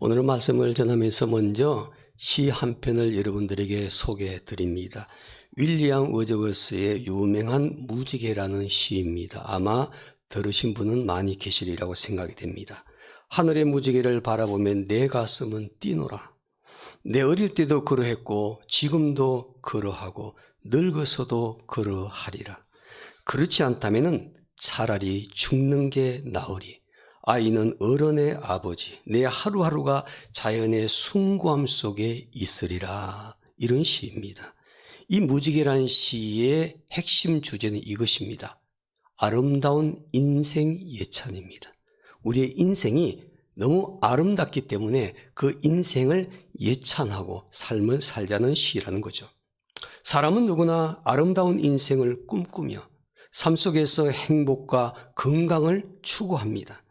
오늘 말씀을 전하면서 먼저 시 한 편을 여러분들에게 소개해 드립니다. 윌리엄 워즈워스의 유명한 무지개라는 시입니다. 아마 들으신 분은 많이 계시리라고 생각이 됩니다. 하늘의 무지개를 바라보면 내 가슴은 뛰노라. 내 어릴 때도 그러했고 지금도 그러하고 늙어서도 그러하리라. 그렇지 않다면 차라리 죽는 게 나으리. 아이는 어른의 아버지, 내 하루하루가 자연의 숭고함 속에 있으리라. 이런 시입니다. 이 무지개라는 시의 핵심 주제는 이것입니다. 아름다운 인생 예찬입니다. 우리의 인생이 너무 아름답기 때문에 그 인생을 예찬하고 삶을 살자는 시라는 거죠. 사람은 누구나 아름다운 인생을 꿈꾸며 삶 속에서 행복과 건강을 추구합니다.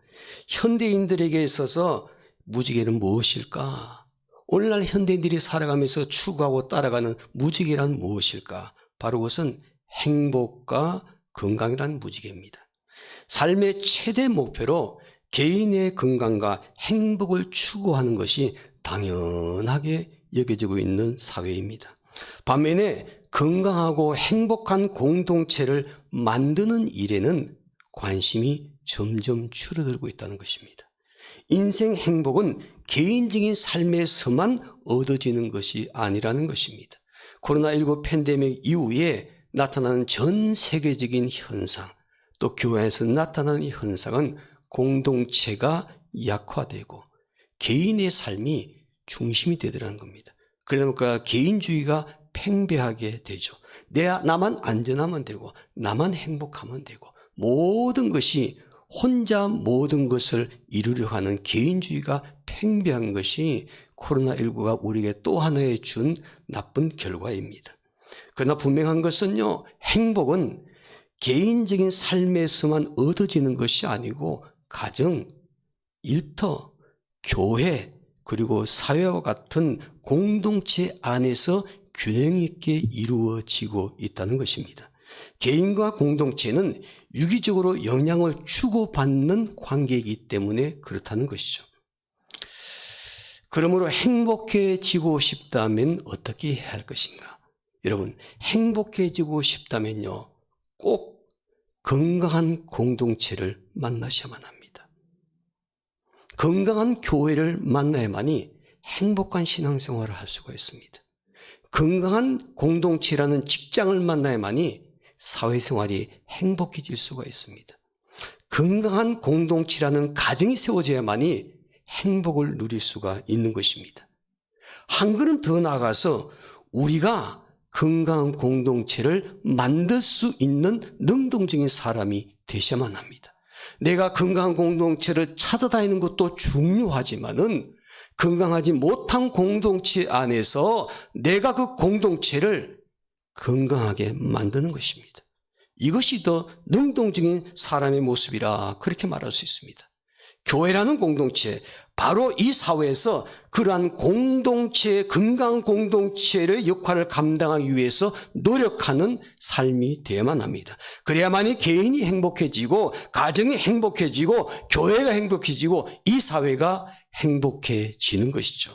현대인들에게 있어서 무지개는 무엇일까? 오늘날 현대인들이 살아가면서 추구하고 따라가는 무지개란 무엇일까? 바로 그것은 행복과 건강이라는 무지개입니다. 삶의 최대 목표로 개인의 건강과 행복을 추구하는 것이 당연하게 여겨지고 있는 사회입니다. 반면에 건강하고 행복한 공동체를 만드는 일에는 관심이 점점 줄어들고 있다는 것입니다. 인생 행복은 개인적인 삶에서만 얻어지는 것이 아니라는 것입니다. 코로나19 팬데믹 이후에 나타나는 전 세계적인 현상, 또 교회에서 나타나는 현상은 공동체가 약화되고 개인의 삶이 중심이 되더라는 겁니다. 그러다 보니까 개인주의가 팽배하게 되죠. 나만 안전하면 되고 나만 행복하면 되고 모든 것이 혼자 모든 것을 이루려 하는 개인주의가 팽배한 것이 코로나19가 우리에게 또 하나의 준 나쁜 결과입니다. 그러나 분명한 것은요, 행복은 개인적인 삶에서만 얻어지는 것이 아니고 가정, 일터, 교회, 그리고 사회와 같은 공동체 안에서 균형 있게 이루어지고 있다는 것입니다. 개인과 공동체는 유기적으로 영향을 주고받는 관계이기 때문에 그렇다는 것이죠. 그러므로 행복해지고 싶다면 어떻게 해야 할 것인가? 여러분, 행복해지고 싶다면요, 꼭 건강한 공동체를 만나셔야만 합니다. 건강한 교회를 만나야만이 행복한 신앙생활을 할 수가 있습니다. 건강한 공동체라는 직장을 만나야만이 사회생활이 행복해질 수가 있습니다. 건강한 공동체라는 가정이 세워져야만이 행복을 누릴 수가 있는 것입니다. 한 걸음 더 나아가서 우리가 건강한 공동체를 만들 수 있는 능동적인 사람이 되셔야만 합니다. 내가 건강한 공동체를 찾아다니는 것도 중요하지만은 건강하지 못한 공동체 안에서 내가 그 공동체를 건강하게 만드는 것입니다. 이것이 더 능동적인 사람의 모습이라 그렇게 말할 수 있습니다. 교회라는 공동체, 바로 이 사회에서 그러한 공동체의 건강한 공동체의 역할을 감당하기 위해서 노력하는 삶이 되어야만 합니다. 그래야만이 개인이 행복해지고 가정이 행복해지고 교회가 행복해지고 이 사회가 행복해지는 것이죠.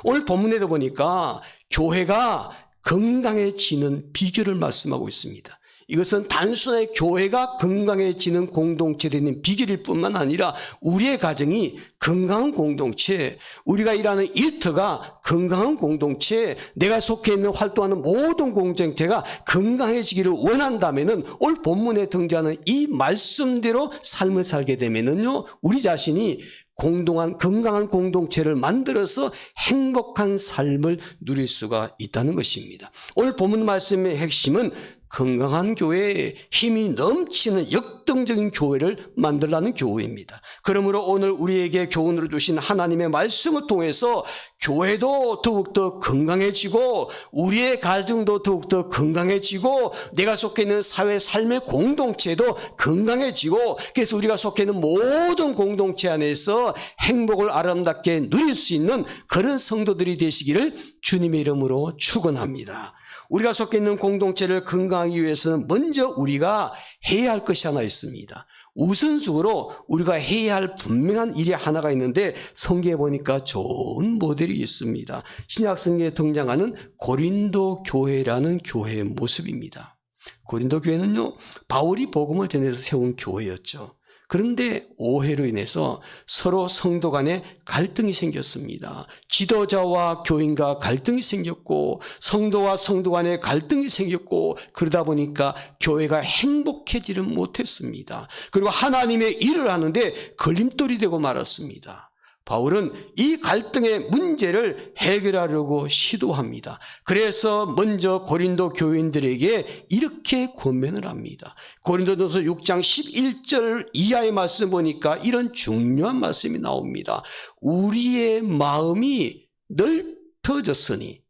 오늘 본문에도 보니까 교회가 건강해지는 비결을 말씀하고 있습니다. 이것은 단순하게 교회가 건강해지는 공동체 되는 비결일 뿐만 아니라 우리의 가정이 건강한 공동체, 우리가 일하는 일터가 건강한 공동체, 내가 속해 있는 활동하는 모든 공동체가 건강해지기를 원한다면은 오늘 본문에 등장하는 이 말씀대로 삶을 살게 되면은요, 우리 자신이 건강한 공동체를 만들어서 행복한 삶을 누릴 수가 있다는 것입니다. 오늘 본문 말씀의 핵심은 건강한 교회에 힘이 넘치는 역동적인 교회를 만들라는 교훈입니다. 그러므로 오늘 우리에게 교훈으로 주신 하나님의 말씀을 통해서 교회도 더욱더 건강해지고 우리의 가정도 더욱더 건강해지고 내가 속해 있는 사회 삶의 공동체도 건강해지고 그래서 우리가 속해 있는 모든 공동체 안에서 행복을 아름답게 누릴 수 있는 그런 성도들이 되시기를 주님의 이름으로 축원합니다. 우리가 속해 있는 공동체를 건강하기 위해서는 먼저 우리가 해야 할 것이 하나 있습니다. 우선적으로 우리가 해야 할 분명한 일이 하나가 있는데 성경에 보니까 좋은 모델이 있습니다. 신약 성경에 등장하는 고린도 교회라는 교회의 모습입니다. 고린도 교회는요, 바울이 복음을 전해서 세운 교회였죠. 그런데 오해로 인해서 서로 성도 간에 갈등이 생겼습니다. 지도자와 교인과 갈등이 생겼고 성도와 성도 간에 갈등이 생겼고 그러다 보니까 교회가 행복해지를 못했습니다. 그리고 하나님의 일을 하는데 걸림돌이 되고 말았습니다. 바울은 이 갈등의 문제를 해결하려고 시도합니다. 그래서 먼저 고린도 교인들에게 이렇게 권면을 합니다. 고린도전서 6장 11절 이하의 말씀 보니까 이런 중요한 말씀이 나옵니다. 우리의 마음이 넓혀졌으니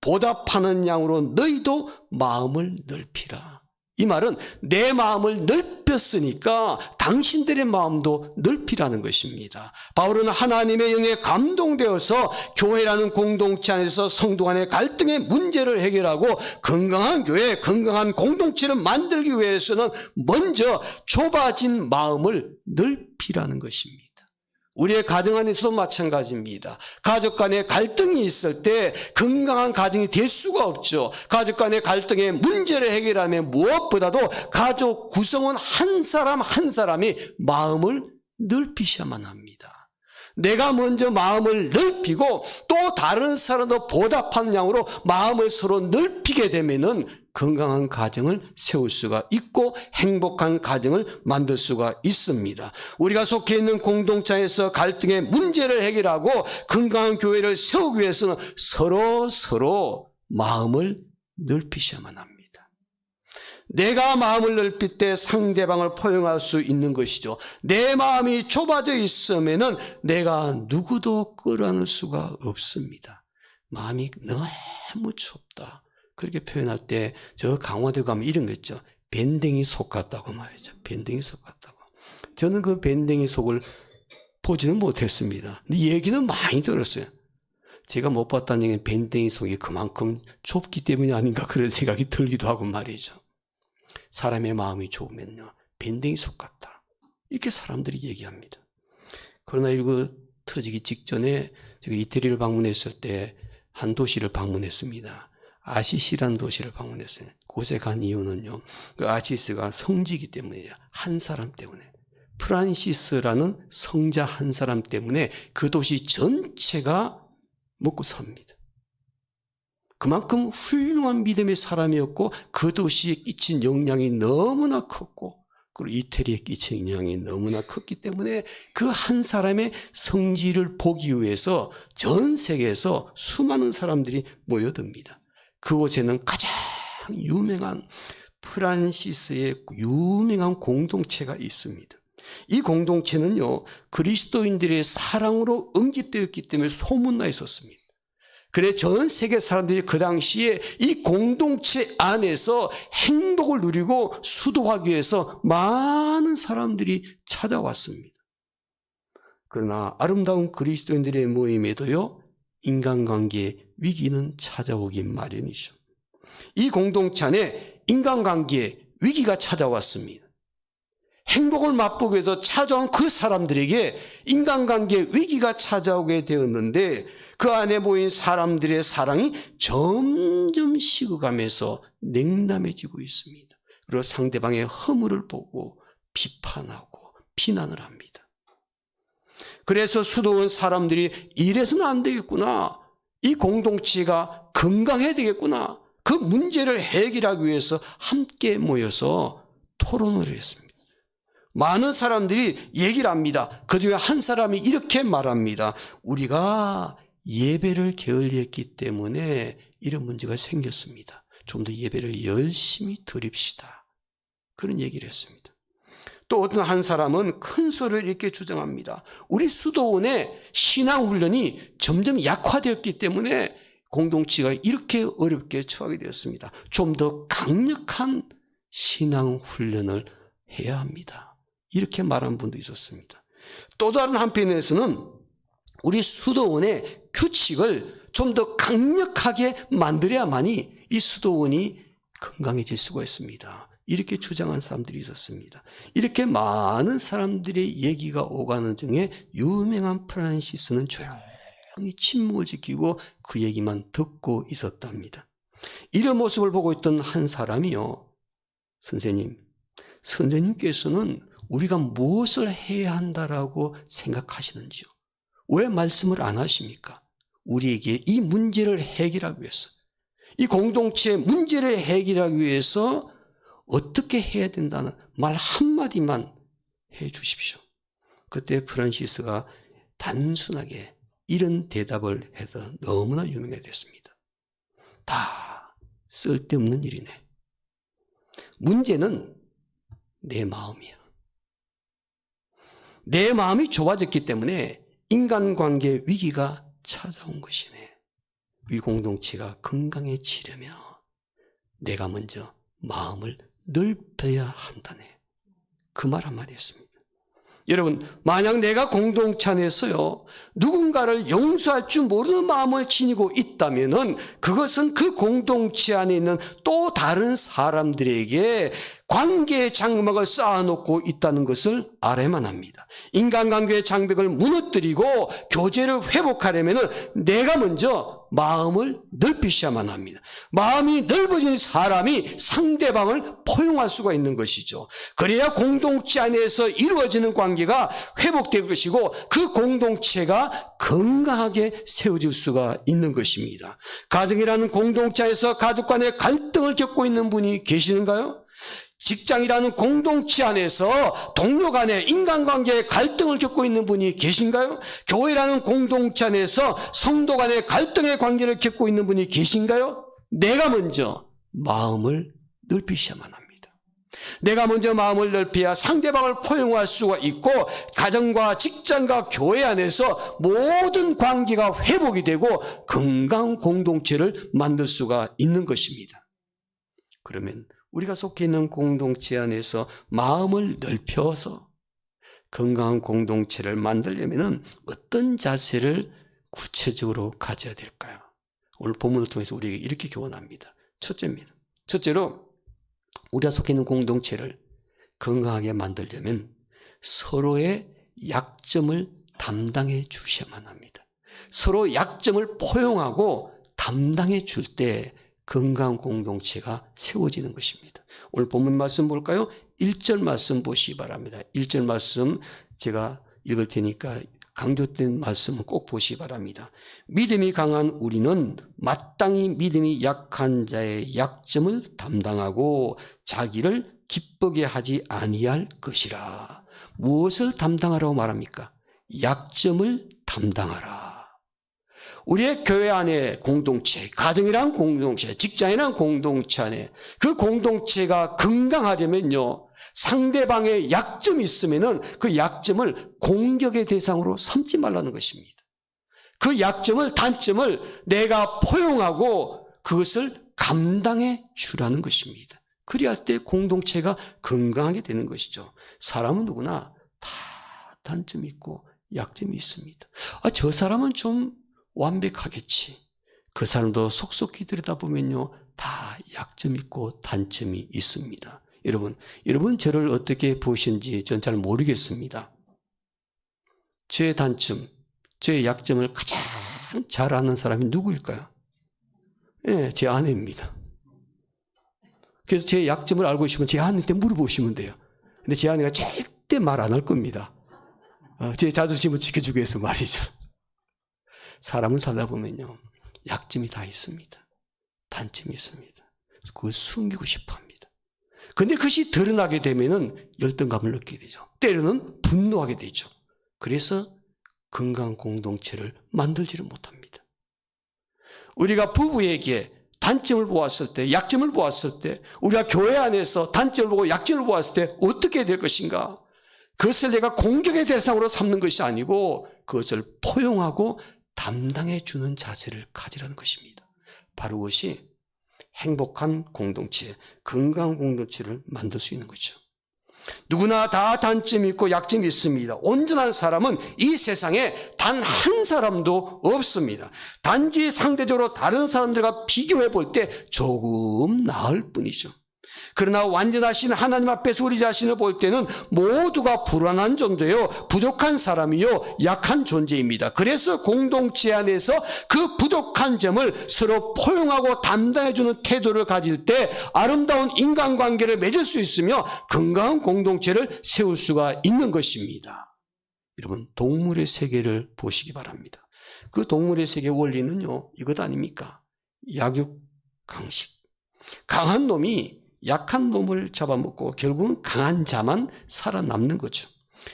보답하는 양으로 너희도 마음을 넓히라. 이 말은 내 마음을 넓혔으니까 당신들의 마음도 넓히라는 것입니다. 바울은 하나님의 영에 감동되어서 교회라는 공동체 안에서 성도 간의 갈등의 문제를 해결하고 건강한 교회, 건강한 공동체를 만들기 위해서는 먼저 좁아진 마음을 넓히라는 것입니다. 우리의 가정 안에서도 마찬가지입니다. 가족 간의 갈등이 있을 때 건강한 가정이 될 수가 없죠. 가족 간의 갈등의 문제를 해결하면 무엇보다도 가족 구성원 한 사람 한 사람이 마음을 넓히셔야만 합니다. 내가 먼저 마음을 넓히고 또 다른 사람도 보답하는 양으로 마음을 서로 넓히게 되면은 건강한 가정을 세울 수가 있고 행복한 가정을 만들 수가 있습니다. 우리가 속해 있는 공동체에서 갈등의 문제를 해결하고 건강한 교회를 세우기 위해서는 서로 마음을 넓히셔야만 합니다. 내가 마음을 넓힐 때 상대방을 포용할 수 있는 것이죠. 내 마음이 좁아져 있으면은 내가 누구도 끌어안을 수가 없습니다. 마음이 너무 좁다. 그렇게 표현할 때 저 강화도 가면 이런 거 있죠. 밴댕이 속 같다고 말이죠. 밴댕이 속 같다고. 저는 그 밴댕이 속을 보지는 못했습니다. 근데 얘기는 많이 들었어요. 제가 못 봤다는 얘기는 밴댕이 속이 그만큼 좁기 때문이 아닌가 그런 생각이 들기도 하고 말이죠. 사람의 마음이 좁으면요, 밴댕이 속 같다. 이렇게 사람들이 얘기합니다. 코로나19 터지기 직전에 제가 이태리를 방문했을 때 한 도시를 방문했습니다. 아시시라는 도시를 방문했어요. 그곳에 간 이유는요, 그 아시스가 성지이기 때문이에요. 한 사람 때문에. 프란시스라는 성자 한 사람 때문에 그 도시 전체가 먹고 삽니다. 그만큼 훌륭한 믿음의 사람이었고 그 도시에 끼친 영향이 너무나 컸고 그리고 이태리에 끼친 영향이 너무나 컸기 때문에 그 한 사람의 성지를 보기 위해서 전 세계에서 수많은 사람들이 모여듭니다. 그곳에는 가장 유명한 프란시스의 유명한 공동체가 있습니다. 이 공동체는요, 그리스도인들의 사랑으로 응집되었기 때문에 소문나 있었습니다. 그래 전 세계 사람들이 그 당시에 이 공동체 안에서 행복을 누리고 수도하기 위해서 많은 사람들이 찾아왔습니다. 그러나 아름다운 그리스도인들의 모임에도요, 인간관계의 위기는 찾아오기 마련이죠. 이 공동체 안에 인간관계의 위기가 찾아왔습니다. 행복을 맛보기 위해서 찾아온 그 사람들에게 인간관계의 위기가 찾아오게 되었는데 그 안에 모인 사람들의 사랑이 점점 식어가면서 냉담해지고 있습니다. 그리고 상대방의 허물을 보고 비판하고 비난을 합니다. 그래서 수도원 사람들이 이래서는 안 되겠구나. 이 공동체가 건강해야 되겠구나. 그 문제를 해결하기 위해서 함께 모여서 토론을 했습니다. 많은 사람들이 얘기를 합니다. 그중에 한 사람이 이렇게 말합니다. 우리가 예배를 게을리했기 때문에 이런 문제가 생겼습니다. 좀 더 예배를 열심히 드립시다. 그런 얘기를 했습니다. 또 어떤 한 사람은 큰 소리를 이렇게 주장합니다. 우리 수도원의 신앙훈련이 점점 약화되었기 때문에 공동체가 이렇게 어렵게 처하게 되었습니다. 좀 더 강력한 신앙훈련을 해야 합니다. 이렇게 말한 분도 있었습니다. 또 다른 한편에서는 우리 수도원의 규칙을 좀 더 강력하게 만들어야만이 이 수도원이 건강해질 수가 있습니다. 이렇게 주장한 사람들이 있었습니다. 이렇게 많은 사람들의 얘기가 오가는 중에 유명한 프란시스는 조용히 침묵을 지키고 그 얘기만 듣고 있었답니다. 이런 모습을 보고 있던 한 사람이요, 선생님께서는 우리가 무엇을 해야 한다라고 생각하시는지요? 왜 말씀을 안 하십니까? 우리에게 이 문제를 해결하기 위해서, 이 공동체의 문제를 해결하기 위해서 어떻게 해야 된다는 말 한마디만 해 주십시오. 그때 프란시스가 단순하게 이런 대답을 해서 너무나 유명해졌습니다. 다 쓸데없는 일이네. 문제는 내 마음이야. 내 마음이 좁아졌기 때문에 인간관계 위기가 찾아온 것이네. 이 공동체가 건강해지려면 내가 먼저 마음을 넓혀야 한다네. 그 말 한마디 했습니다. 여러분, 만약 내가 공동체 안에서요, 누군가를 용서할 줄 모르는 마음을 지니고 있다면은 그것은 그 공동체 안에 있는 또 다른 사람들에게 관계의 장막을 쌓아놓고 있다는 것을 알아야만 합니다. 인간관계의 장벽을 무너뜨리고 교제를 회복하려면 내가 먼저 마음을 넓히셔야만 합니다. 마음이 넓어진 사람이 상대방을 포용할 수가 있는 것이죠. 그래야 공동체 안에서 이루어지는 관계가 회복될 것이고 그 공동체가 건강하게 세워질 수가 있는 것입니다. 가정이라는 공동체 안에서 가족 간의 갈등을 겪고 있는 분이 계시는가요? 직장이라는 공동체 안에서 동료 간의 인간관계의 갈등을 겪고 있는 분이 계신가요? 교회라는 공동체 안에서 성도 간의 갈등의 관계를 겪고 있는 분이 계신가요? 내가 먼저 마음을 넓히셔야만 합니다. 내가 먼저 마음을 넓혀야 상대방을 포용할 수가 있고 가정과 직장과 교회 안에서 모든 관계가 회복이 되고 건강한 공동체를 만들 수가 있는 것입니다. 그러면 우리가 속해 있는 공동체 안에서 마음을 넓혀서 건강한 공동체를 만들려면 어떤 자세를 구체적으로 가져야 될까요? 오늘 본문을 통해서 우리에게 이렇게 교훈합니다. 첫째로 우리가 속해 있는 공동체를 건강하게 만들려면 서로의 약점을 담당해 주셔야만 합니다. 서로 약점을 포용하고 담당해 줄 때 건강한 공동체가 세워지는 것입니다. 오늘 본문 말씀 볼까요? 1절 말씀 보시기 바랍니다. 1절 말씀 제가 읽을 테니까 강조된 말씀은 꼭 보시기 바랍니다. 믿음이 강한 우리는 마땅히 믿음이 약한 자의 약점을 담당하고 자기를 기쁘게 하지 아니할 것이라. 무엇을 담당하라고 말합니까? 약점을 담당하라. 우리의 교회 안에 공동체, 가정이란 공동체, 직장이란 공동체 안에 그 공동체가 건강하려면요, 상대방의 약점이 있으면은 그 약점을 공격의 대상으로 삼지 말라는 것입니다. 그 약점을, 단점을 내가 포용하고 그것을 감당해 주라는 것입니다. 그리할 때 공동체가 건강하게 되는 것이죠. 사람은 누구나 다 단점이 있고 약점이 있습니다. 저 사람은 좀 완벽하겠지. 그 사람도 속속히 들여다보면요, 다 약점이 있고 단점이 있습니다. 여러분 저를 어떻게 보시는지 전 잘 모르겠습니다. 제 단점, 제 약점을 가장 잘 아는 사람이 누구일까요? 네, 제 아내입니다. 그래서 제 약점을 알고 싶으면 제 아내한테 물어보시면 돼요. 근데 제 아내가 절대 말 안 할 겁니다. 제 자존심을 지켜주기 위해서 말이죠. 사람을 살다 보면요, 약점이 다 있습니다. 단점이 있습니다. 그걸 숨기고 싶어 합니다. 그런데 그것이 드러나게 되면은 열등감을 느끼게 되죠. 때로는 분노하게 되죠. 그래서 건강한 공동체를 만들지를 못합니다. 우리가 부부에게 단점을 보았을 때, 약점을 보았을 때, 우리가 교회 안에서 단점을 보고 약점을 보았을 때 어떻게 될 것인가? 그것을 내가 공격의 대상으로 삼는 것이 아니고 그것을 포용하고 담당해 주는 자세를 가지라는 것입니다. 바로 그것이 행복한 공동체, 건강한 공동체를 만들 수 있는 거죠. 누구나 다 단점이 있고 약점이 있습니다. 온전한 사람은 이 세상에 단 한 사람도 없습니다. 단지 상대적으로 다른 사람들과 비교해 볼 때 조금 나을 뿐이죠. 그러나 완전하신 하나님 앞에서 우리 자신을 볼 때는 모두가 불완한 존재요, 부족한 사람이요, 약한 존재입니다. 그래서 공동체 안에서 그 부족한 점을 서로 포용하고 담당해주는 태도를 가질 때 아름다운 인간관계를 맺을 수 있으며 건강한 공동체를 세울 수가 있는 것입니다. 여러분, 동물의 세계를 보시기 바랍니다. 그 동물의 세계 원리는요, 이것 아닙니까? 약육강식. 강한 놈이 약한 놈을 잡아먹고 결국은 강한 자만 살아남는 거죠.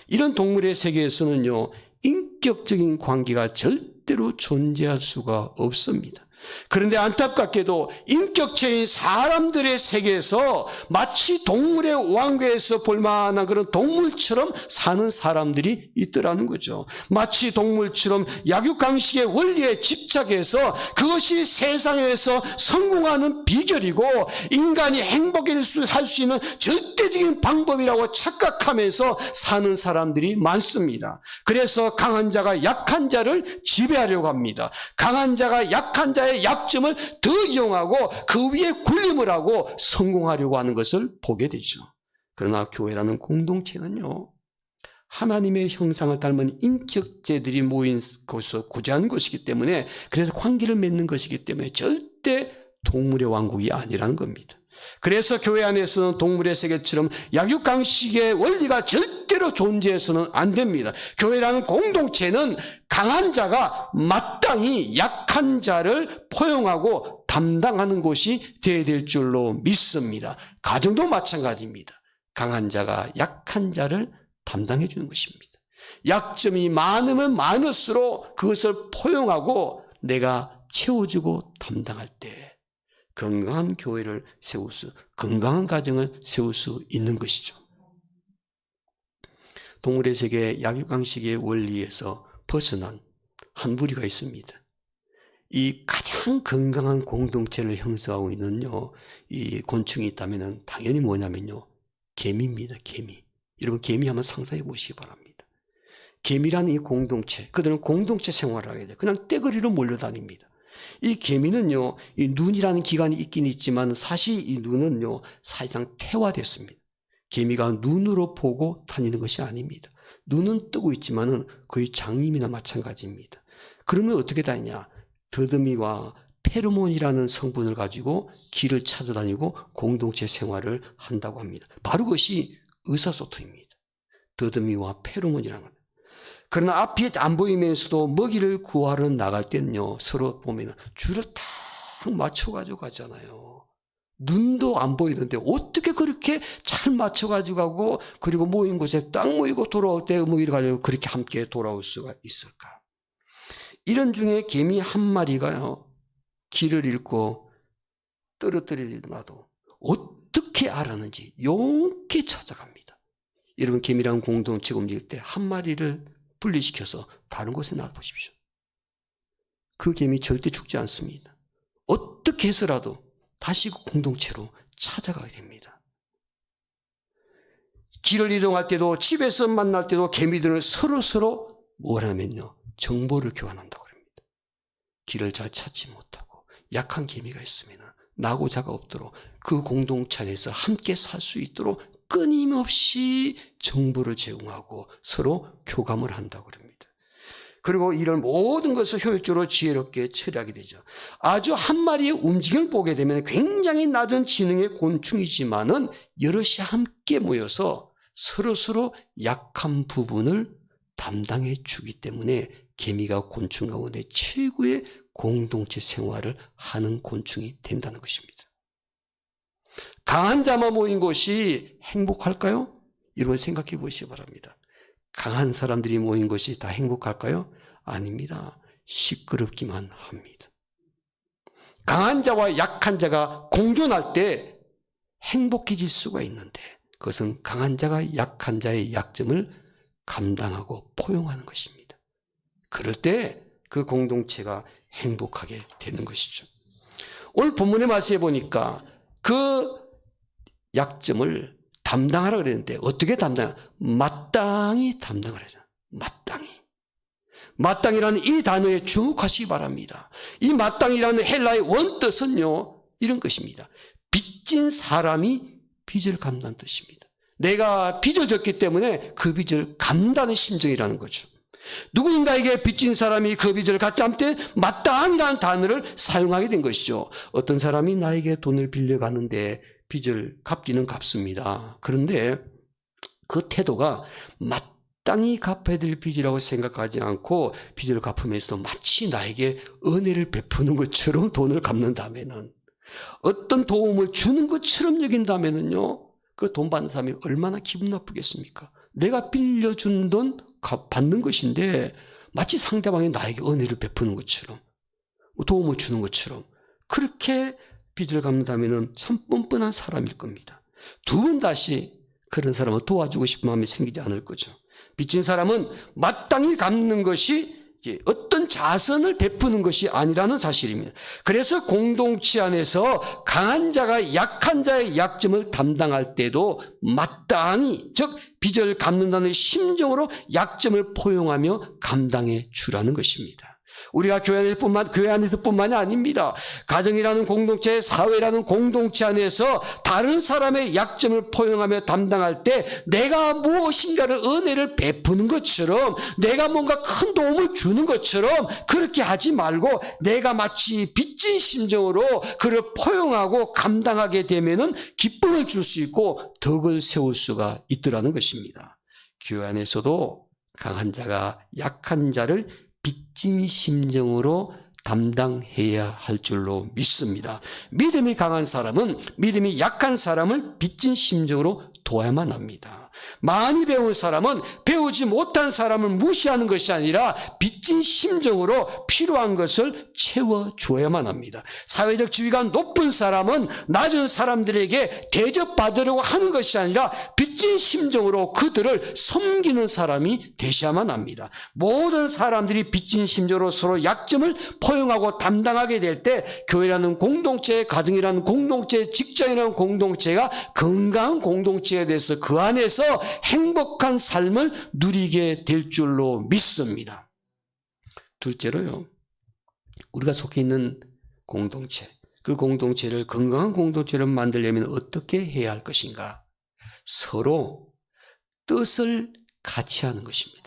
이런 동물의 세계에서는요, 인격적인 관계가 절대로 존재할 수가 없습니다. 그런데 안타깝게도 인격체인 사람들의 세계에서 마치 동물의 왕국에서 볼만한 그런 동물처럼 사는 사람들이 있더라는 거죠. 마치 동물처럼 약육강식의 원리에 집착해서 그것이 세상에서 성공하는 비결이고 인간이 행복하게 살 수 있는 절대적인 방법이라고 착각하면서 사는 사람들이 많습니다. 그래서 강한 자가 약한 자를 지배하려고 합니다. 강한 자가 약한 자의 약점을 더 이용하고 그 위에 군림을 하고 성공하려고 하는 것을 보게 되죠. 그러나 교회라는 공동체는요, 하나님의 형상을 닮은 인격체들이 모인 곳에서 구제하는 것이기 때문에, 그래서 관계를 맺는 것이기 때문에 절대 동물의 왕국이 아니라는 겁니다. 그래서 교회 안에서는 동물의 세계처럼 약육강식의 원리가 절대로 존재해서는 안 됩니다. 교회라는 공동체는 강한 자가 마땅히 약한 자를 포용하고 담당하는 곳이 되어야 될 줄로 믿습니다. 가정도 마찬가지입니다. 강한 자가 약한 자를 담당해 주는 것입니다. 약점이 많으면 많을수록 그것을 포용하고 내가 채워주고 담당할 때 건강한 교회를 세울 수, 건강한 가정을 세울 수 있는 것이죠. 동물의 세계 약육강식의 원리에서 벗어난 한 무리가 있습니다. 이 가장 건강한 공동체를 형성하고 있는요, 이 곤충이 있다면 당연히 뭐냐면요, 개미입니다. 개미. 여러분, 개미 한번 상상해 보시기 바랍니다. 개미라는 이 공동체, 그들은 공동체 생활을 하게 돼요. 그냥 떼거리로 몰려다닙니다. 이 개미는요, 이 눈이라는 기관이 있긴 있지만 사실 이 눈은요, 사실상 태화됐습니다. 개미가 눈으로 보고 다니는 것이 아닙니다. 눈은 뜨고 있지만은 거의 장님이나 마찬가지입니다. 그러면 어떻게 다니냐? 더듬이와 페로몬이라는 성분을 가지고 길을 찾아다니고 공동체 생활을 한다고 합니다. 바로 그것이 의사소통입니다. 더듬이와 페로몬이라는 겁니다. 그러나 앞이 안 보이면서도 먹이를 구하러 나갈 때는요, 서로 보면 줄을 딱 맞춰가지고 가잖아요. 눈도 안 보이는데 어떻게 그렇게 잘 맞춰가지고 가고, 그리고 모인 곳에 딱 모이고 돌아올 때 먹이를 가지고 그렇게 함께 돌아올 수가 있을까? 이런 중에 개미 한 마리가요, 길을 잃고 떨어뜨리나도 어떻게 알았는지 용케 찾아갑니다. 여러분, 개미랑 공동체 움직일 때 한 마리를 분리시켜서 다른 곳에 놔두십시오. 그 개미 절대 죽지 않습니다. 어떻게 해서라도 다시 공동체로 찾아가게 됩니다. 길을 이동할 때도, 집에서 만날 때도 개미들은 서로 뭐라면요, 정보를 교환한다고 합니다. 길을 잘 찾지 못하고 약한 개미가 있으면 나고자가 없도록 그 공동체 안에서 함께 살 수 있도록 끊임없이 정보를 제공하고 서로 교감을 한다고 합니다. 그리고 이런 모든 것을 효율적으로 지혜롭게 처리하게 되죠. 아주 한 마리의 움직임을 보게 되면 굉장히 낮은 지능의 곤충이지만은 여럿이 함께 모여서 서로 약한 부분을 담당해 주기 때문에 개미가 곤충 가운데 최고의 공동체 생활을 하는 곤충이 된다는 것입니다. 강한 자만 모인 곳이 행복할까요? 여러분, 생각해 보시기 바랍니다. 강한 사람들이 모인 것이 다 행복할까요? 아닙니다. 시끄럽기만 합니다. 강한 자와 약한 자가 공존할 때 행복해질 수가 있는데, 그것은 강한 자가 약한 자의 약점을 감당하고 포용하는 것입니다. 그럴 때 그 공동체가 행복하게 되는 것이죠. 오늘 본문의 말씀에 보니까 그 약점을 담당하라 그랬는데 어떻게 담당하라? 마땅히 담당을 하잖아요. 마땅이라는 이 단어에 주목하시기 바랍니다. 이 마땅이라는 헬라의 원뜻은요, 이런 것입니다. 빚진 사람이 빚을 갚는다는 뜻입니다. 내가 빚을 졌기 때문에 그 빚을 갚는다는 심정이라는 거죠. 누구인가에게 빚진 사람이 그 빚을 갚지 않을 때 마땅이라는 단어를 사용하게 된 것이죠. 어떤 사람이 나에게 돈을 빌려가는데 빚을 갚기는 갚습니다. 그런데 그 태도가 마땅히 갚아야 될 빚이라고 생각하지 않고 빚을 갚으면서도 마치 나에게 은혜를 베푸는 것처럼 돈을 갚는다면은, 어떤 도움을 주는 것처럼 여긴다면은요, 그 돈 받는 사람이 얼마나 기분 나쁘겠습니까? 내가 빌려준 돈 받는 것인데 마치 상대방이 나에게 은혜를 베푸는 것처럼, 도움을 주는 것처럼 그렇게 빚을 갚는다면 참 뻔뻔한 사람일 겁니다. 두 번 다시 그런 사람을 도와주고 싶은 마음이 생기지 않을 거죠. 빚진 사람은 마땅히 갚는 것이 어떤 자선을 베푸는 것이 아니라는 사실입니다. 그래서 공동체 안에서 강한 자가 약한 자의 약점을 담당할 때도 마땅히, 즉 빚을 갚는다는 심정으로 약점을 포용하며 감당해 주라는 것입니다. 우리가 교회 안에서뿐만이 아닙니다. 가정이라는 공동체, 사회라는 공동체 안에서 다른 사람의 약점을 포용하며 담당할 때 내가 무엇인가를 은혜를 베푸는 것처럼, 내가 뭔가 큰 도움을 주는 것처럼 그렇게 하지 말고 내가 마치 빚진 심정으로 그를 포용하고 감당하게 되면은 기쁨을 줄 수 있고 덕을 세울 수가 있더라는 것입니다. 교회 안에서도 강한 자가 약한 자를 빚진 심정으로 담당해야 할 줄로 믿습니다. 믿음이 강한 사람은 믿음이 약한 사람을 빚진 심정으로 도와야만 합니다. 많이 배운 사람은 배우지 못한 사람을 무시하는 것이 아니라 빚진 심정으로 필요한 것을 채워줘야만 합니다. 사회적 지위가 높은 사람은 낮은 사람들에게 대접받으려고 하는 것이 아니라 빚진 심정으로 그들을 섬기는 사람이 되셔야만 합니다. 모든 사람들이 빚진 심정으로 서로 약점을 포용하고 담당하게 될 때 교회라는 공동체, 가정이라는 공동체, 직장이라는 공동체가 건강한 공동체에 대해서 그 안에서 행복한 삶을 누리게 될 줄로 믿습니다. 둘째로요, 우리가 속해 있는 공동체, 그 공동체를 건강한 공동체를 만들려면 어떻게 해야 할 것인가? 서로 뜻을 같이 하는 것입니다.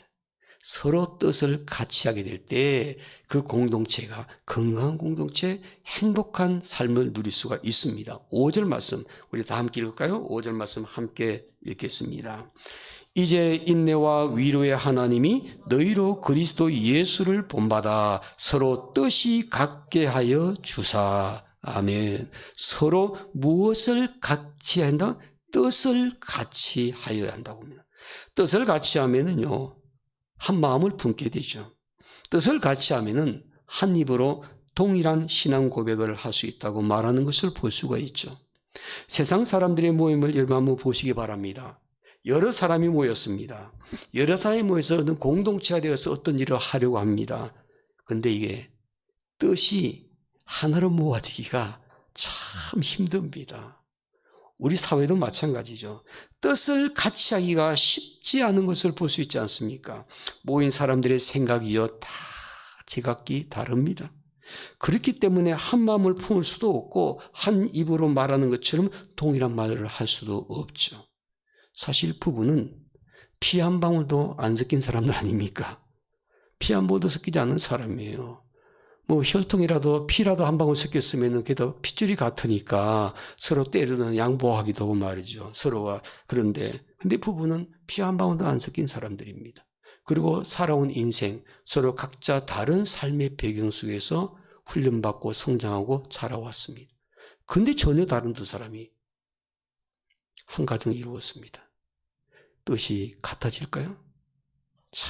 서로 뜻을 같이 하게 될 때 그 공동체가 건강한 공동체, 행복한 삶을 누릴 수가 있습니다. 5절 말씀 우리 다 함께 읽을까요? 5절 말씀 함께 읽겠습니다. 이제 인내와 위로의 하나님이 너희로 그리스도 예수를 본받아 서로 뜻이 같게 하여 주사. 아멘. 서로 무엇을 같이 한다? 뜻을 같이 하여야 한다고 합니다. 뜻을 같이 하면은요, 한 마음을 품게 되죠. 뜻을 같이 하면은 한 입으로 동일한 신앙 고백을 할 수 있다고 말하는 것을 볼 수가 있죠. 세상 사람들의 모임을 여러분 한번 보시기 바랍니다. 여러 사람이 모였습니다. 여러 사람이 모여서 어떤 공동체가 되어서 어떤 일을 하려고 합니다. 그런데 이게 뜻이 하나로 모아지기가 참 힘듭니다. 우리 사회도 마찬가지죠. 뜻을 같이 하기가 쉽지 않은 것을 볼 수 있지 않습니까? 모인 사람들의 생각이요, 다 제각기 다릅니다. 그렇기 때문에 한 마음을 품을 수도 없고 한 입으로 말하는 것처럼 동일한 말을 할 수도 없죠. 사실 부부는 피 한 방울도 안 섞인 사람들 아닙니까? 피 한 방울도 섞이지 않은 사람이에요. 뭐 혈통이라도 피라도 한 방울 섞였으면 그래도 핏줄이 같으니까 서로 때로는 양보하기도 하고 말이죠. 서로가. 근데 부부는 피 한 방울도 안 섞인 사람들입니다. 그리고 살아온 인생, 서로 각자 다른 삶의 배경 속에서 훈련받고 성장하고 자라왔습니다. 근데 전혀 다른 두 사람이 한 가정을 이루었습니다. 뜻이 같아질까요? 참,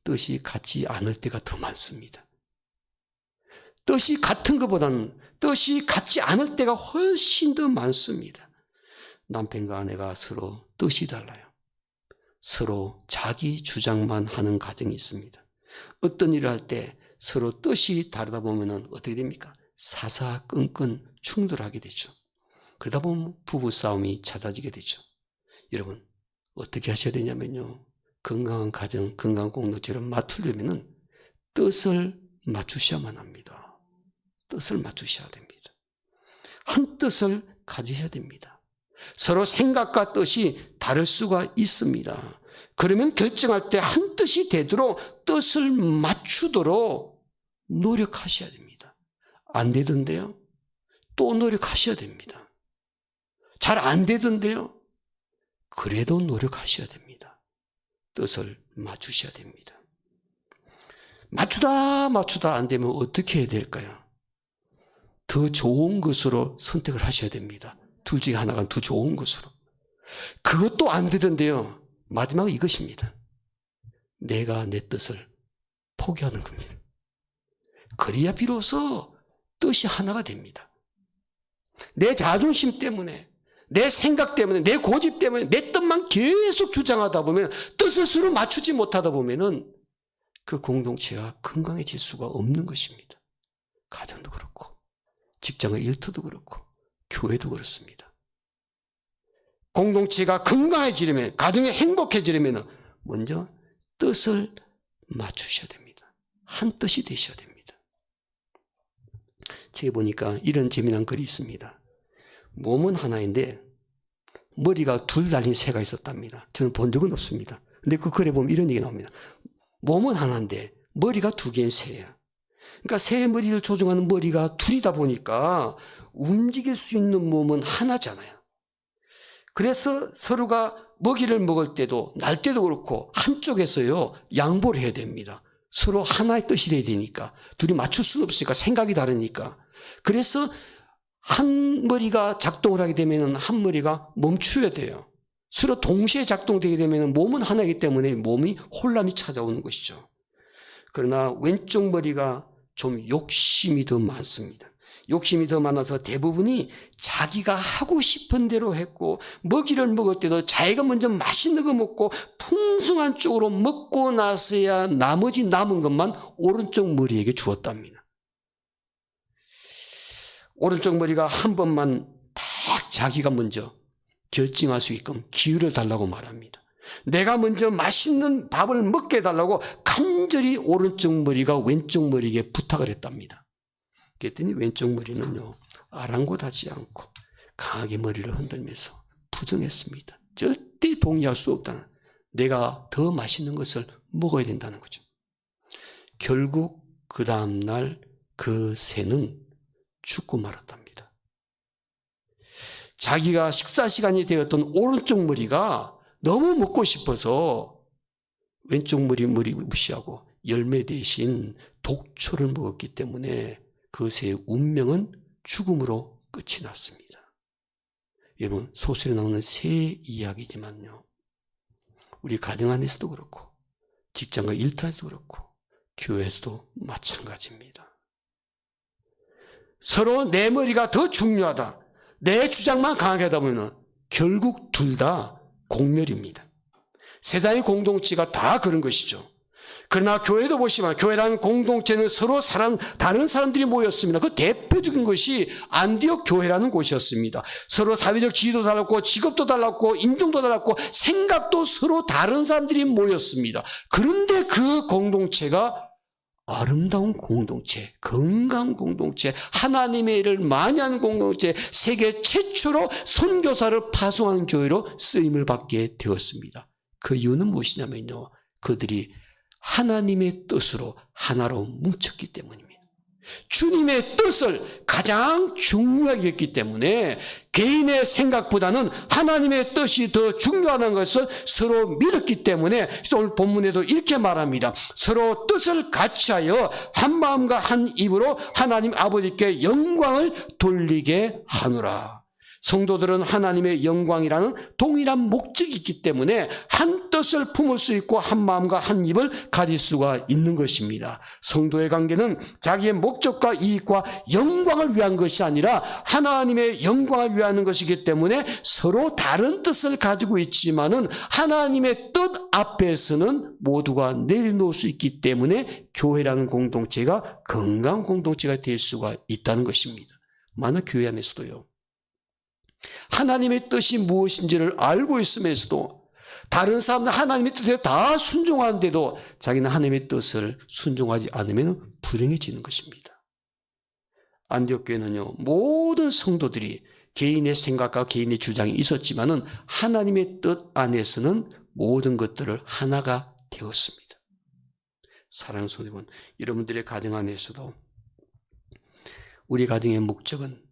뜻이 같지 않을 때가 더 많습니다. 뜻이 같은 것보다는 뜻이 같지 않을 때가 훨씬 더 많습니다. 남편과 아내가 서로 뜻이 달라요. 서로 자기 주장만 하는 가정이 있습니다. 어떤 일을 할 때 서로 뜻이 다르다 보면 어떻게 됩니까? 사사건건 충돌하게 되죠. 그러다 보면 부부싸움이 잦아지게 되죠. 여러분, 어떻게 하셔야 되냐면요, 건강한 가정, 건강한 공동체를 맞추려면 뜻을 맞추셔야만 합니다. 뜻을 맞추셔야 됩니다. 한 뜻을 가지셔야 됩니다. 서로 생각과 뜻이 다를 수가 있습니다. 그러면 결정할 때 한 뜻이 되도록 뜻을 맞추도록 노력하셔야 됩니다. 안 되던데요? 또 노력하셔야 됩니다. 잘 안 되던데요? 그래도 노력하셔야 됩니다. 뜻을 맞추셔야 됩니다. 맞추다 안 되면 어떻게 해야 될까요? 더 좋은 것으로 선택을 하셔야 됩니다. 둘 중에 하나가 더 좋은 것으로. 그것도 안 되던데요. 마지막은 이것입니다. 내가 내 뜻을 포기하는 겁니다. 그래야 비로소 뜻이 하나가 됩니다. 내 자존심 때문에, 내 생각 때문에, 내 고집 때문에 내 뜻만 계속 주장하다 보면, 뜻을 서로 맞추지 못하다 보면은 그 공동체가 건강해질 수가 없는 것입니다. 가정도 그렇고, 직장의 일터도 그렇고, 교회도 그렇습니다. 공동체가 건강해지려면, 가정이 행복해지려면 먼저 뜻을 맞추셔야 됩니다. 한 뜻이 되셔야 됩니다. 뒤에 보니까 이런 재미난 글이 있습니다. 몸은 하나인데 머리가 둘 달린 새가 있었답니다. 저는 본 적은 없습니다. 근데 그 글에 보면 이런 얘기 나옵니다. 몸은 하나인데 머리가 두 개인 새야. 그러니까 새의 머리를 조종하는 머리가 둘이다 보니까 움직일 수 있는 몸은 하나잖아요. 그래서 서로가 먹이를 먹을 때도, 날 때도 그렇고 한쪽에서요 양보를 해야 됩니다. 서로 하나의 뜻이 돼야 되니까. 둘이 맞출 수는 없으니까, 생각이 다르니까. 그래서 한 머리가 작동을 하게 되면 한 머리가 멈춰야 돼요. 서로 동시에 작동되게 되면 몸은 하나이기 때문에 몸이 혼란이 찾아오는 것이죠. 그러나 왼쪽 머리가 좀 욕심이 더 많습니다. 욕심이 더 많아서 대부분이 자기가 하고 싶은 대로 했고, 먹이를 먹을 때도 자기가 먼저 맛있는 거 먹고 풍성한 쪽으로 먹고 나서야 나머지 남은 것만 오른쪽 머리에게 주었답니다. 오른쪽 머리가 한 번만 딱 자기가 먼저 결정할 수 있게끔 기회를 달라고 말합니다. 내가 먼저 맛있는 밥을 먹게 해달라고 간절히 오른쪽 머리가 왼쪽 머리에게 부탁을 했답니다. 그랬더니 왼쪽 머리는요, 아랑곳하지 않고 강하게 머리를 흔들면서 부정했습니다. 절대 동의할 수 없다는, 내가 더 맛있는 것을 먹어야 된다는 거죠. 결국 그 다음날 그 새는 죽고 말았답니다. 자기가 식사 시간이 되었던 오른쪽 머리가 너무 먹고 싶어서 왼쪽 머리 무시하고 열매 대신 독초를 먹었기 때문에 그 새의 운명은 죽음으로 끝이 났습니다. 여러분, 소설에 나오는 새 이야기지만요, 우리 가정 안에서도 그렇고 직장과 일터에서도 그렇고 교회에서도 마찬가지입니다. 서로 내 머리가 더 중요하다, 내 주장만 강하게 하다 보면 결국 둘 다 공멸입니다. 세상의 공동체가 다 그런 것이죠. 그러나 교회도 보시면, 교회라는 공동체는 서로 다른 사람들이 모였습니다. 그 대표적인 것이 안디옥 교회라는 곳이었습니다. 서로 사회적 지위도 달랐고, 직업도 달랐고, 인종도 달랐고, 생각도 서로 다른 사람들이 모였습니다. 그런데 그 공동체가 아름다운 공동체, 건강한 공동체, 하나님의 일을 많이 하는 공동체, 세계 최초로 선교사를 파송한 교회로 쓰임을 받게 되었습니다. 그 이유는 무엇이냐면요, 그들이 하나님의 뜻으로 하나로 뭉쳤기 때문입니다. 주님의 뜻을 가장 중요하게 했기 때문에 개인의 생각보다는 하나님의 뜻이 더 중요하다는 것을 서로 믿었기 때문에 오늘 본문에도 이렇게 말합니다. 서로 뜻을 같이하여 한 마음과 한 입으로 하나님 아버지께 영광을 돌리게 하노라. 성도들은 하나님의 영광이라는 동일한 목적이 있기 때문에 한 뜻을 품을 수 있고 한 마음과 한 입을 가질 수가 있는 것입니다. 성도의 관계는 자기의 목적과 이익과 영광을 위한 것이 아니라 하나님의 영광을 위하는 것이기 때문에 서로 다른 뜻을 가지고 있지만은 하나님의 뜻 앞에서는 모두가 내려놓을 수 있기 때문에 교회라는 공동체가 건강한 공동체가 될 수가 있다는 것입니다. 만약 교회 안에서도요, 하나님의 뜻이 무엇인지를 알고 있으면서도 다른 사람들 하나님의 뜻에 다 순종하는데도 자기는 하나님의 뜻을 순종하지 않으면 불행해지는 것입니다. 안디옥 교회는요, 모든 성도들이 개인의 생각과 개인의 주장이 있었지만은 하나님의 뜻 안에서는 모든 것들을 하나가 되었습니다. 사랑하는 성도 여러분, 여러분들의 가정 안에서도 우리 가정의 목적은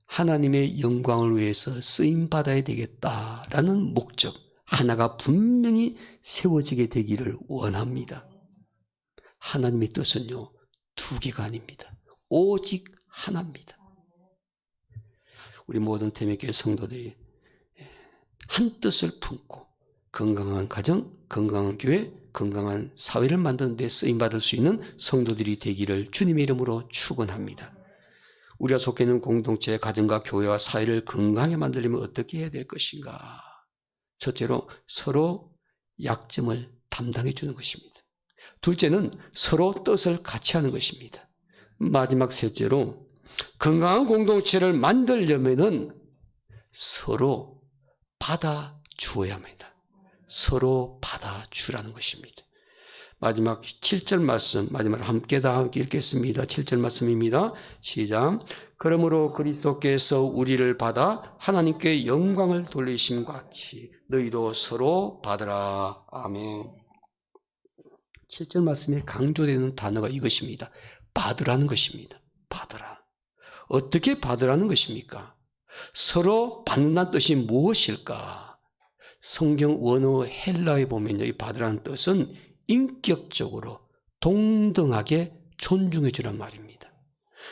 하나님의 영광을 위해서 쓰임받아야 되겠다라는 목적 하나가 분명히 세워지게 되기를 원합니다. 하나님의 뜻은요, 두 개가 아닙니다. 오직 하나입니다. 우리 모든 태백교회 성도들이 한 뜻을 품고 건강한 가정, 건강한 교회, 건강한 사회를 만드는 데 쓰임받을 수 있는 성도들이 되기를 주님의 이름으로 축원합니다. 우리가 속해 있는 공동체, 가정과 교회와 사회를 건강하게 만들려면 어떻게 해야 될 것인가? 첫째로 서로 약점을 담당해 주는 것입니다. 둘째는 서로 뜻을 같이 하는 것입니다. 마지막 셋째로 건강한 공동체를 만들려면은 서로 받아주어야 합니다. 서로 받아주라는 것입니다. 마지막 7절 말씀, 마지막으로 함께 읽겠습니다. 7절 말씀입니다. 시작. 그러므로 그리스도께서 우리를 받아 하나님께 영광을 돌리심 같이 너희도 서로 받으라. 아멘. 7절 말씀에 강조되는 단어가 이것입니다. 받으라는 것입니다. 받으라. 어떻게 받으라는 것입니까? 서로 받는다는 뜻이 무엇일까? 성경 원어 헬라에 보면요, 이 받으라는 뜻은 인격적으로 동등하게 존중해 주란 말입니다.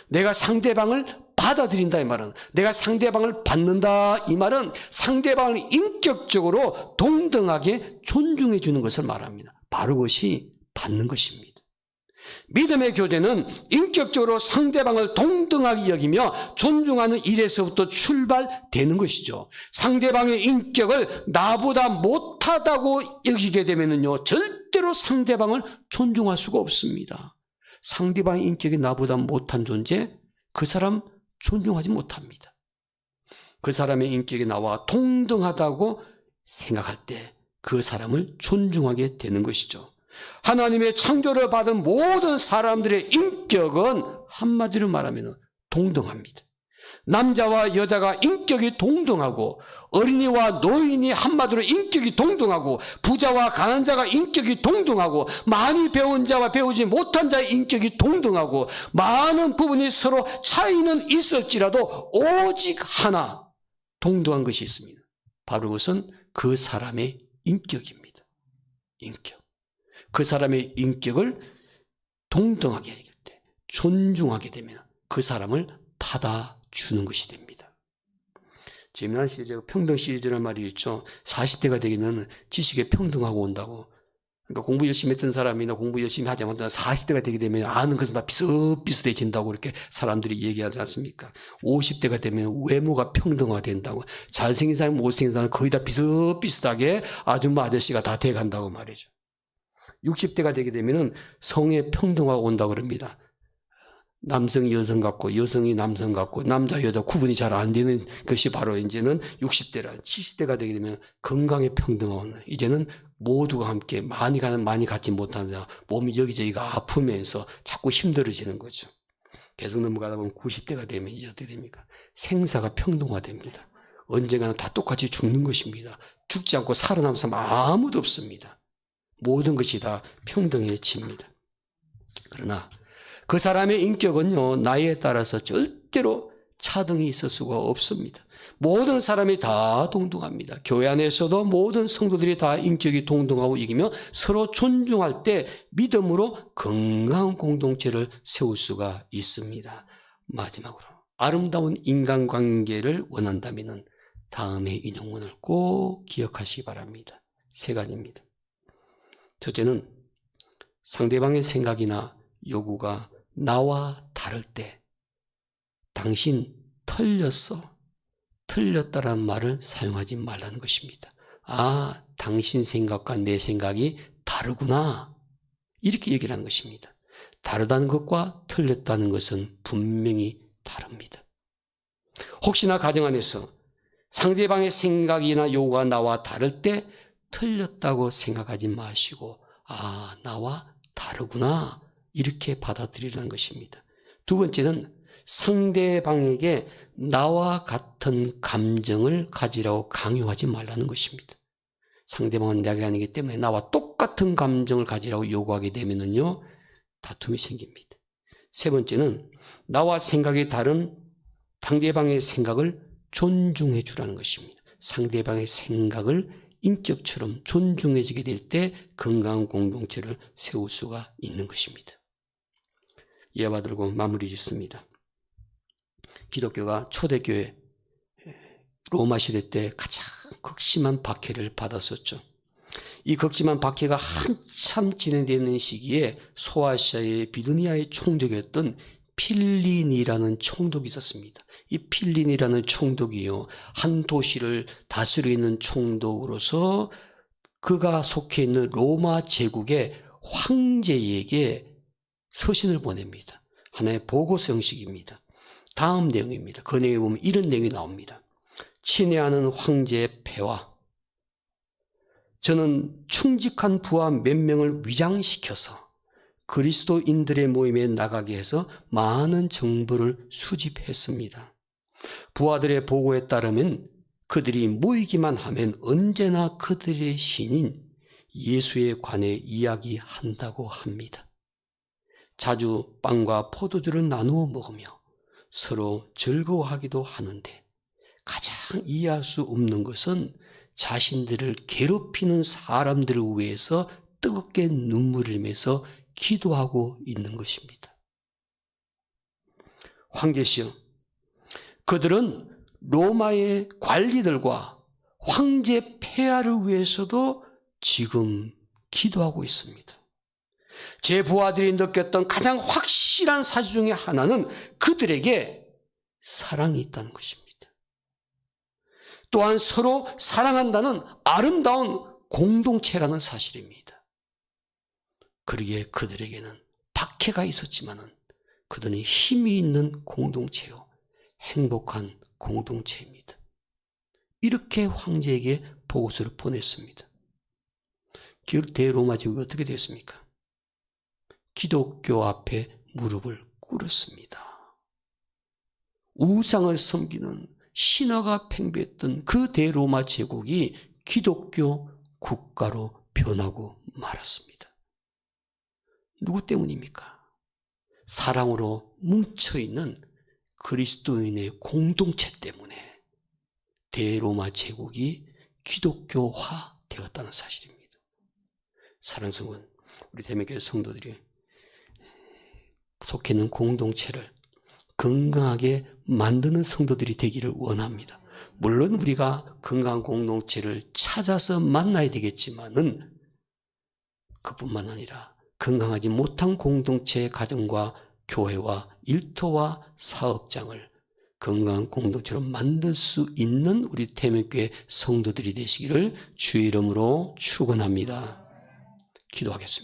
내가 상대방을 받아들인다 이 말은, 내가 상대방을 받는다 이 말은 상대방을 인격적으로 동등하게 존중해 주는 것을 말합니다. 바로 그것이 받는 것입니다. 믿음의 교제는 인격적으로 상대방을 동등하게 여기며 존중하는 일에서부터 출발되는 것이죠. 상대방의 인격을 나보다 못하다고 여기게 되면요, 절대로 상대방을 존중할 수가 없습니다. 상대방의 인격이 나보다 못한 존재, 그 사람 존중하지 못합니다. 그 사람의 인격이 나와 동등하다고 생각할 때 그 사람을 존중하게 되는 것이죠. 하나님의 창조를 받은 모든 사람들의 인격은 한마디로 말하면 동등합니다. 남자와 여자가 인격이 동등하고, 어린이와 노인이 한마디로 인격이 동등하고, 부자와 가난한 자가 인격이 동등하고, 많이 배운 자와 배우지 못한 자의 인격이 동등하고, 많은 부분이 서로 차이는 있을지라도 오직 하나 동등한 것이 있습니다. 바로 그것은 그 사람의 인격입니다. 인격. 그 사람의 인격을 동등하게 할 때, 존중하게 되면 그 사람을 받아주는 것이 됩니다. 재미난 시리즈가 평등 시리즈라는 말이 있죠. 40대가 되기는 지식에 평등하고 온다고. 그러니까 공부 열심히 했던 사람이나 공부 열심히 하지 못한 40대가 되게 되면 아는 것은 다 비슷비슷해진다고 이렇게 사람들이 얘기하지 않습니까? 50대가 되면 외모가 평등화된다고. 잘생긴 사람, 못생긴 사람 거의 다 비슷비슷하게 아줌마 아저씨가 다 돼간다고 말이죠. 60대가 되게 되면은 성의 평등화가 온다고 그럽니다. 남성이 여성 같고 여성이 남성 같고 남자 여자 구분이 잘 안 되는 것이 바로 이제는 60대라. 70대가 되게 되면 건강의 평등화가 오는. 이제는 모두가 함께 많이 갖지 못합니다. 몸이 여기저기가 아프면서 자꾸 힘들어지는 거죠. 계속 넘어가다 보면 90대가 되면 이제 어떻게 됩니까? 생사가 평등화됩니다. 언젠가는 다 똑같이 죽는 것입니다. 죽지 않고 살아남은 사람 아무도 없습니다. 모든 것이 다 평등해집니다. 그러나 그 사람의 인격은요, 나이에 따라서 절대로 차등이 있을 수가 없습니다. 모든 사람이 다 동등합니다. 교회 안에서도 모든 성도들이 다 인격이 동등하고 이기며 서로 존중할 때 믿음으로 건강한 공동체를 세울 수가 있습니다. 마지막으로 아름다운 인간관계를 원한다면 다음의 인용문을 꼭 기억하시기 바랍니다. 3가지입니다. 첫째는 상대방의 생각이나 요구가 나와 다를 때 당신 틀렸다라는 말을 사용하지 말라는 것입니다. 아, 당신 생각과 내 생각이 다르구나, 이렇게 얘기를 하는 것입니다. 다르다는 것과 틀렸다는 것은 분명히 다릅니다. 혹시나 가정 안에서 상대방의 생각이나 요구가 나와 다를 때 틀렸다고 생각하지 마시고, 아, 나와 다르구나, 이렇게 받아들이라는 것입니다. 두 번째는 상대방에게 나와 같은 감정을 가지라고 강요하지 말라는 것입니다. 상대방은 내가 아니기 때문에 나와 똑같은 감정을 가지라고 요구하게 되면은요, 다툼이 생깁니다. 세 번째는 나와 생각이 다른 상대방의 생각을 존중해 주라는 것입니다. 상대방의 생각을 인격처럼 존중해지게 될 때 건강한 공동체를 세울 수가 있는 것입니다. 이와 들고 마무리 짓습니다. 기독교가 초대교회 로마 시대 때 가장 극심한 박해를 받았었죠. 이 극심한 박해가 한참 진행되는 시기에 소아시아의 비두니아의 총독이었던 필린이라는 총독이 있었습니다. 이 필린이라는 총독이요, 한 도시를 다스리고 있는 총독으로서 그가 속해 있는 로마 제국의 황제에게 서신을 보냅니다. 하나의 보고서 형식입니다. 다음 내용입니다. 그 내용에 보면 이런 내용이 나옵니다. 친애하는 황제의 폐하, 저는 충직한 부하 몇 명을 위장시켜서 그리스도인들의 모임에 나가게 해서 많은 정보를 수집했습니다. 부하들의 보고에 따르면 그들이 모이기만 하면 언제나 그들의 신인 예수에 관해 이야기한다고 합니다. 자주 빵과 포도주를 나누어 먹으며 서로 즐거워하기도 하는데 가장 이해할 수 없는 것은 자신들을 괴롭히는 사람들을 위해서 뜨겁게 눈물을 흘리면서 기도하고 있는 것입니다. 황제시여, 그들은 로마의 관리들과 황제 폐하를 위해서도 지금 기도하고 있습니다. 제 부하들이 느꼈던 가장 확실한 사실 중에 하나는 그들에게 사랑이 있다는 것입니다. 또한 서로 사랑한다는 아름다운 공동체라는 사실입니다. 그러기에 그들에게는 박해가 있었지만은 그들은 힘이 있는 공동체요, 행복한 공동체입니다. 이렇게 황제에게 보고서를 보냈습니다. 대로마 제국이 어떻게 됐습니까? 기독교 앞에 무릎을 꿇었습니다. 우상을 섬기는 신화가 팽배했던 그 대로마 제국이 기독교 국가로 변하고 말았습니다. 누구 때문입니까? 사랑으로 뭉쳐있는 그리스도인의 공동체 때문에 대로마 제국이 기독교화 되었다는 사실입니다. 사랑하는 성도, 우리 대명교회 성도들이 속해 있는 공동체를 건강하게 만드는 성도들이 되기를 원합니다. 물론 우리가 건강한 공동체를 찾아서 만나야 되겠지만은 그뿐만 아니라 건강하지 못한 공동체의 가정과 교회와 일터와 사업장을 건강한 공동체로 만들 수 있는 우리 대명교회 성도들이 되시기를 주의 이름으로 축원합니다. 기도하겠습니다.